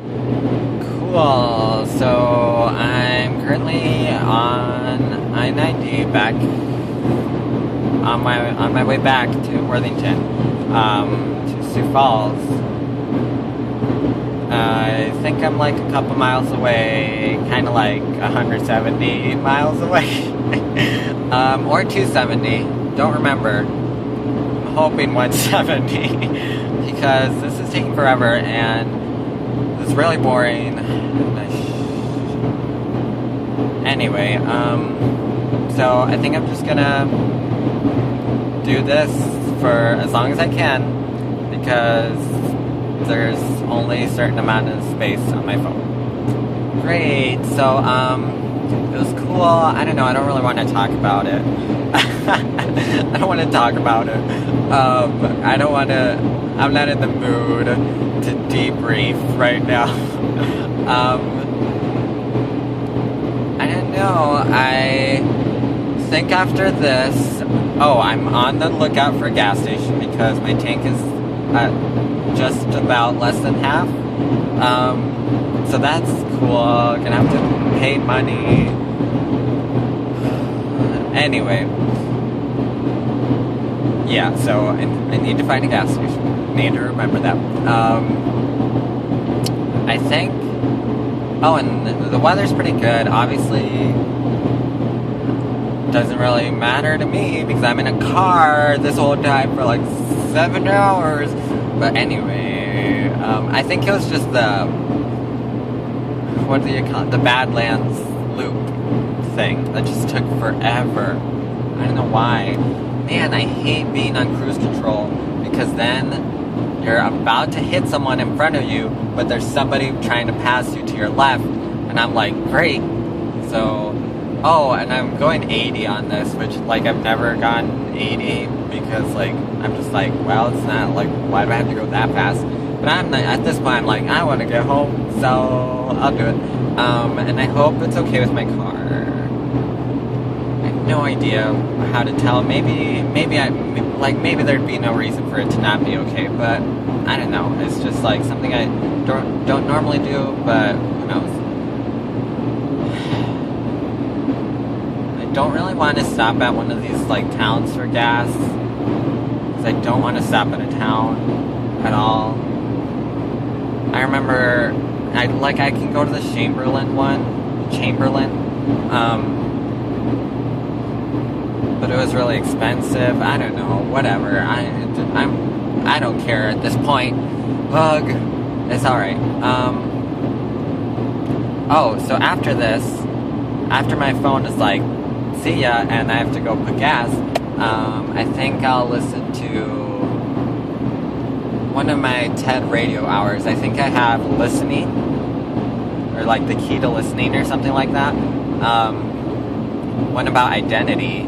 Cool. So I'm currently on I-90 back on my way back to Worthington, to Sioux Falls. I think I'm like a couple miles away, kind of like 170 miles away, or 270. Don't remember. I'm hoping 170 because this is taking forever and it's really boring. Anyway, so I think I'm just gonna do this for as long as I can because there's only a certain amount of space on my phone. Great. So, it was cool. I don't know. I don't really want to talk about it. I don't want to talk about it. I don't want to. I'm not in the mood to debrief right now. I don't know. I think after this. Oh, I'm on the lookout for a gas station because my tank is just about less than half. So that's cool. Gonna have to pay money. Anyway. Yeah, so I need to find a gas station. Need to remember that. I think... Oh, and the weather's pretty good. Obviously, doesn't really matter to me because I'm in a car this whole time for like 7 hours. But anyway, I think it was just the... What do you call it? The Badlands loop thing that just took forever. I don't know why. Man, I hate being on cruise control because then you're about to hit someone in front of you, but there's somebody trying to pass you to your left, and I'm like, great. So, oh, and I'm going 80 on this, which, like, I've never gone 80 because, like, I'm just like, well, it's not, like, why do I have to go that fast? But I'm not, at this point, I'm like, I want to get home, so I'll do it. And I hope it's okay with my car. No idea how to tell. Maybe there'd be no reason for it to not be okay, but I don't know. It's just like something I don't normally do, but who knows? I don't really want to stop at one of these like towns for gas because I don't want to stop in a town at all. I remember I can go to the Chamberlain, but it was really expensive. I don't know, whatever. I don't care at this point. Ugh, it's alright. Oh, so after this, after my phone is like, see ya, and I have to go put gas, I think I'll listen to one of my TED radio hours. I think I have listening, or like the key to listening or something like that. One about identity.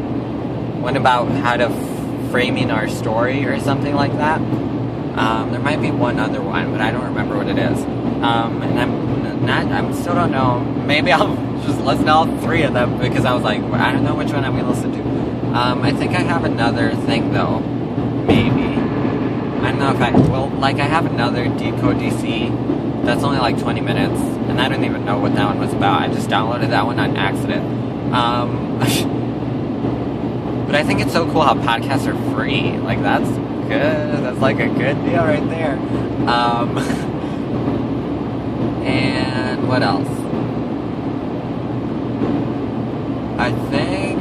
One about how to framing our story or something like that. There might be one other one, but I don't remember what it is. And I still don't know. Maybe I'll just listen to all three of them because I was like, I don't know which one I'm going to listen to. I think I have another thing though. Maybe. I don't know if I have another Decode DC that's only like 20 minutes, and I don't even know what that one was about. I just downloaded that one on accident. But I think it's so cool how podcasts are free. Like, that's good. That's like a good deal right there. And what else? I think,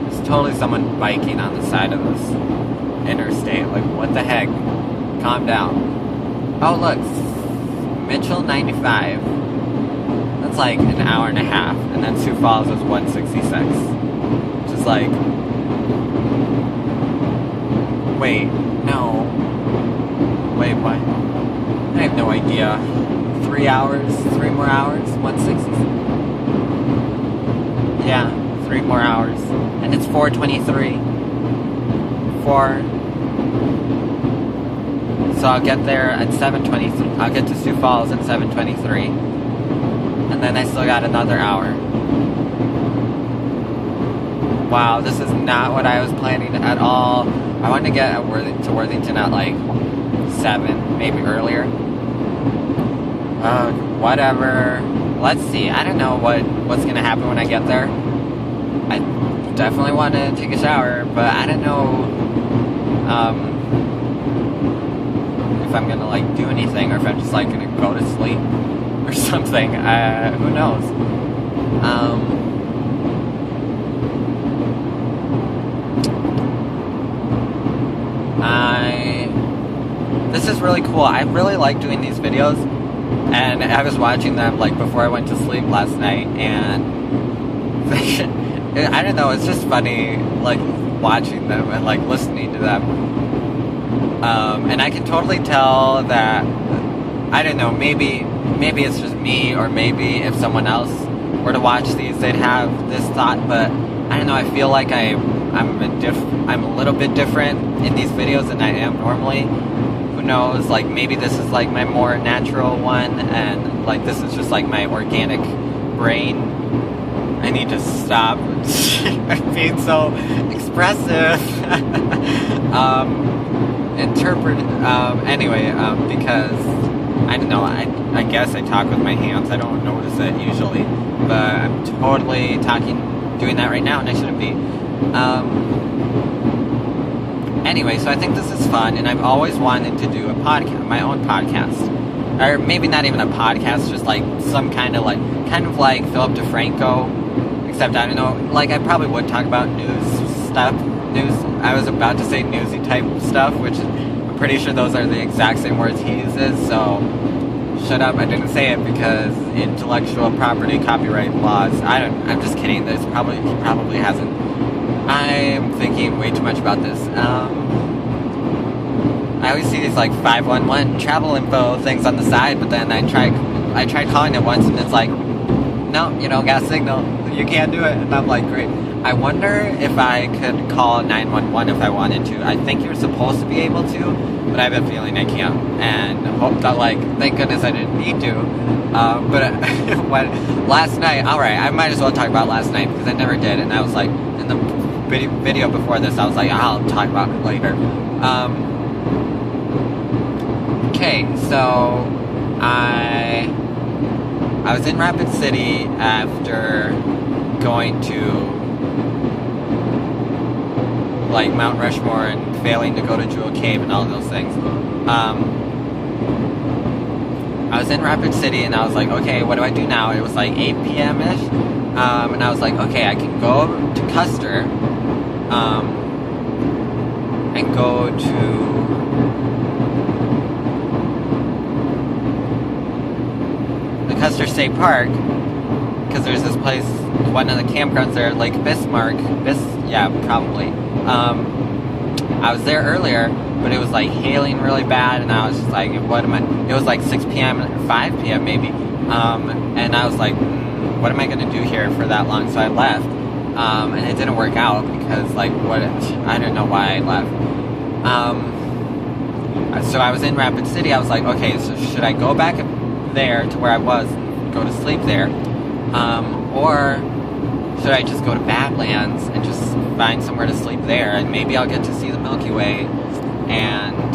there's totally someone biking on the side of this interstate. Like, what the heck? Calm down. Oh, look. Mitchell 95. That's like an hour and a half. And then Sioux Falls is 166. Just like... Wait, no. Wait, what? I have no idea. 3 hours? 3 more hours? 160? Yeah, 3 more hours. And it's 4:23. 4... So I'll get there at 7:23. I'll get to Sioux Falls at 7:23. And then I still got another hour. Wow, this is not what I was planning at all. I wanted to get to Worthington at like 7, maybe earlier. Whatever. Let's see. I don't know what's gonna happen when I get there. I definitely want to take a shower, but I don't know if I'm gonna like do anything or if I'm just like gonna go to sleep or something. Who knows? This is really cool. I really like doing these videos, and I was watching them like before I went to sleep last night, and I don't know, it's just funny like watching them and like listening to them. And I can totally tell that, I don't know, maybe it's just me, or maybe if someone else were to watch these, they'd have this thought, but I don't know, I feel like I'm a little bit different in these videos than I am normally. Who knows, like maybe this is like my more natural one, and like this is just like my organic brain. I need to stop being so expressive. Because I don't know, I guess I talk with my hands. I don't notice it usually, but I'm totally doing that right now, and I shouldn't be. Anyway, so I think this is fun, and I've always wanted to do a podcast, my own podcast, or maybe not even a podcast, just like some kind of like Philip DeFranco, except I don't know, like I probably would talk about news. I was about to say newsy type stuff, which I'm pretty sure those are the exact same words he uses. So shut up, I didn't say it because intellectual property, copyright laws. I'm just kidding. He probably hasn't. I'm thinking way too much about this. I always see these like 511 travel info things on the side, but then I tried calling it once, and it's like, no, you don't got signal, you can't do it. And I'm like, great. I wonder if I could call 911 if I wanted to. I think you're supposed to be able to, but I have a feeling I can't. And hope that, like, thank goodness I didn't need to. But last night, alright, I might as well talk about last night because I never did. And I was like, in the video before this, I was like, I'll talk about it later. Okay, so I was in Rapid City after going to like Mount Rushmore and failing to go to Jewel Cave and all those things. I was in Rapid City and I was like, okay, what do I do now? It was like 8 p.m.-ish. And I was like, okay, I can go to Custer and go to the Custer State Park, because there's this place, one of the campgrounds there, Lake Bismarck. Yeah, probably. I was there earlier, but it was like hailing really bad, and I was just like, what am I? It was like 6 p.m. or 5 p.m. maybe, and I was like, what am I gonna do here for that long? So I left, and it didn't work out because like I don't know why I left. So I was in Rapid City. I was like, okay, so should I go back there to where I was, and go to sleep there, or should I just go to Badlands and just find somewhere to sleep there, and maybe I'll get to see the Milky Way, and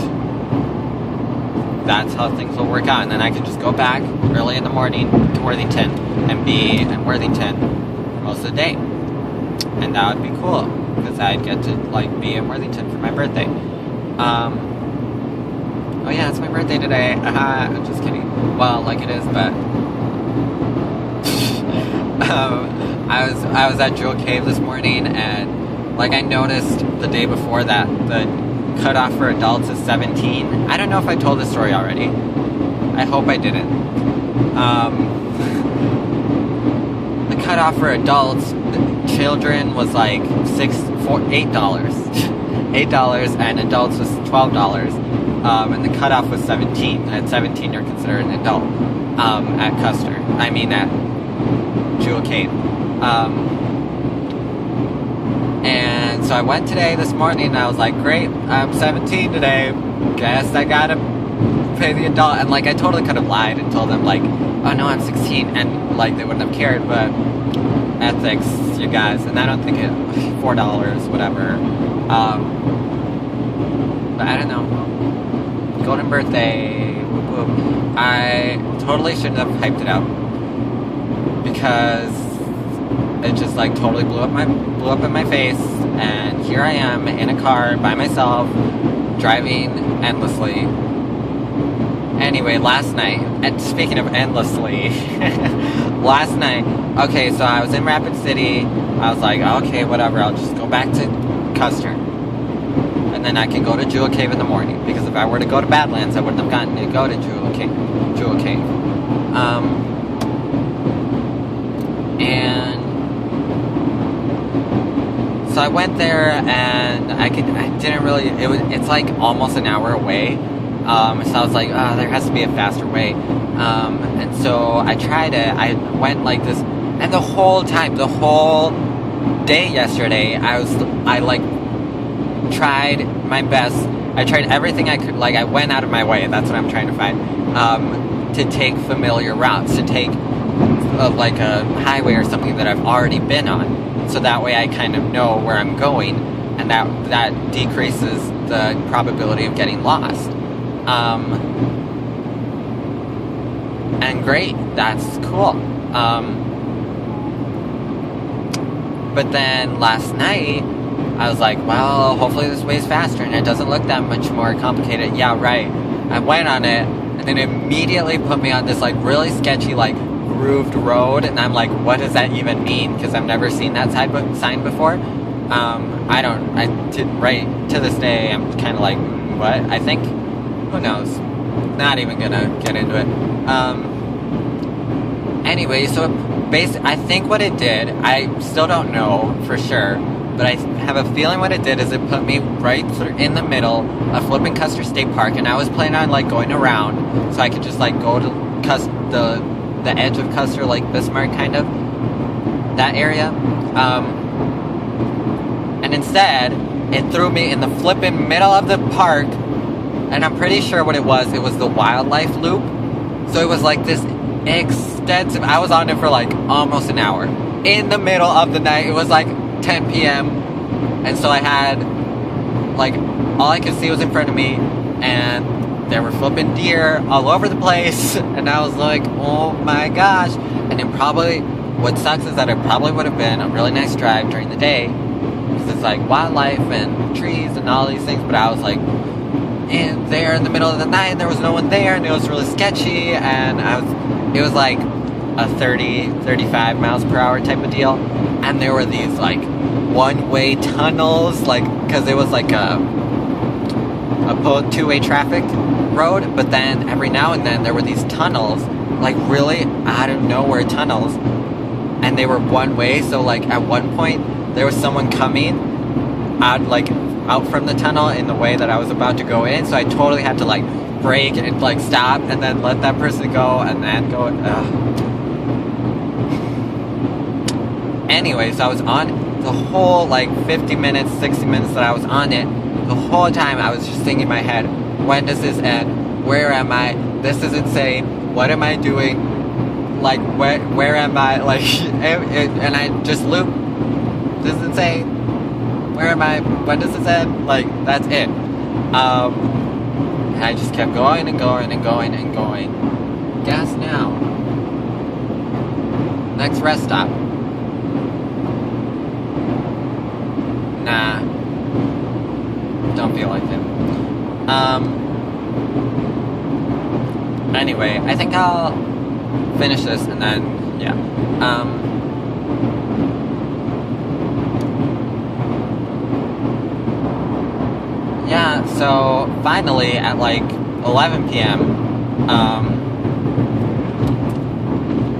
that's how things will work out, and then I can just go back early in the morning to Worthington and be in Worthington for most of the day, and that would be cool because I'd get to like be in Worthington for my birthday. Oh yeah, it's my birthday today. I'm just kidding. Well, like it is, but I was at Jewel Cave this morning, and like I noticed the day before that the cutoff for adults is 17. I don't know if I told this story already. I hope I didn't. The cutoff for adults, children was like $8, $8, and adults was $12. And the cutoff was 17. At 17, you're considered an adult at Custer. I mean at Jewel Cave. And so I went this morning, and I was like, great, I'm 17 today, guess I gotta pay the adult. And like I totally could have lied and told them like, oh no, I'm 16, and like they wouldn't have cared, but ethics, you guys. And I don't think $4, whatever. But I don't know, golden birthday. Whoop, whoop. I totally shouldn't have hyped it up because it just like totally blew up in my face, and here I am in a car by myself driving endlessly. Anyway, last night, and speaking of endlessly, last night, okay, so I was in Rapid City. I was like, okay, whatever, I'll just go back to Custer, and then I can go to Jewel Cave in the morning, because if I were to go to Badlands, I wouldn't have gotten to go to Jewel Cave. And so I went there, and it's like almost an hour away. So I was like, there has to be a faster way. And so I tried it. I went like this, and the whole day yesterday, I tried my best. I tried everything I could. Like, I went out of my way. That's what I'm trying to find. To take familiar routes, to take like a highway or something that I've already been on, so that way I kind of know where I'm going, and that decreases the probability of getting lost. And great, that's cool. But then last night, I was like, well, hopefully this way's faster and it doesn't look that much more complicated. Yeah, right. I went on it, and then it immediately put me on this like really sketchy, like grooved road, and I'm like, what does that even mean? Because I've never seen that sign before. Right to this day, I'm kind of like, what? I think, who knows? Not even gonna get into it. Anyway, so I think what it did, I still don't know for sure, but I have a feeling what it did is it put me right in the middle of flipping Custer State Park, and I was planning on like going around so I could just like go to the edge of Custer, like Bismarck, kind of that area. And instead, it threw me in the flipping middle of the park, and I'm pretty sure what it was the wildlife loop. So it was like this extensive, I was on it for like almost an hour. In the middle of the night, it was like 10 p.m. And so I had, like, all I could see was in front of me, and there were flipping deer all over the place, and I was like, oh my gosh. And it probably, what sucks is that it probably would have been a really nice drive during the day, because it's like wildlife and trees and all these things, but I was like, and there in the middle of the night, and there was no one there, and it was really sketchy, and it was like a 35 miles per hour type of deal, and there were these like one-way tunnels, like, because it was like a two-way traffic road, but then every now and then there were these tunnels, like really out of nowhere tunnels, and they were one way. So like at one point there was someone coming out from the tunnel in the way that I was about to go in, so I totally had to like brake and like stop and then let that person go and then go. Anyway, so I was on the whole like 50 minutes, 60 minutes that I was on it. The whole time I was just thinking in my head, when does this end? Where am I? This is insane. What am I doing? Like, where am I? Like, and I just loop. This is insane. Where am I? When does this end? Like, that's it. And I just kept going and going and going and going. Gas now. Next rest stop. Nah. Don't feel like it. Anyway, I think I'll finish this and then, yeah. Yeah, so finally at like 11 p.m.,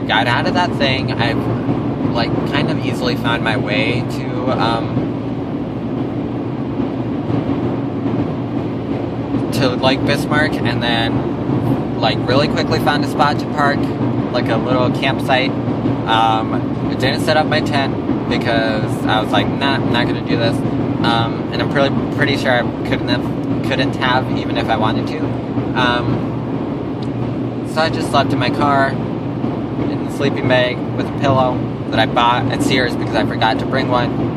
got out of that thing. I've like kind of easily found my way to like Bismarck, and then like really quickly found a spot to park, like a little campsite. I didn't set up my tent because I was like, nah, I'm not gonna do this. And I'm pretty sure I couldn't have even if I wanted to. So I just slept in my car in the sleeping bag with a pillow that I bought at Sears because I forgot to bring one.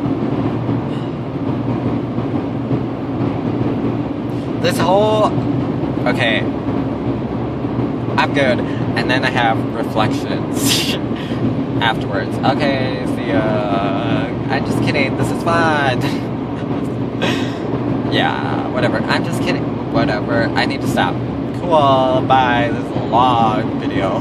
This whole Okay, I'm good. And then I have reflections afterwards. Okay, see ya. I'm just kidding. This is fun. Yeah, whatever. I'm just kidding. Whatever. I need to stop. Cool. Bye. This is a long video.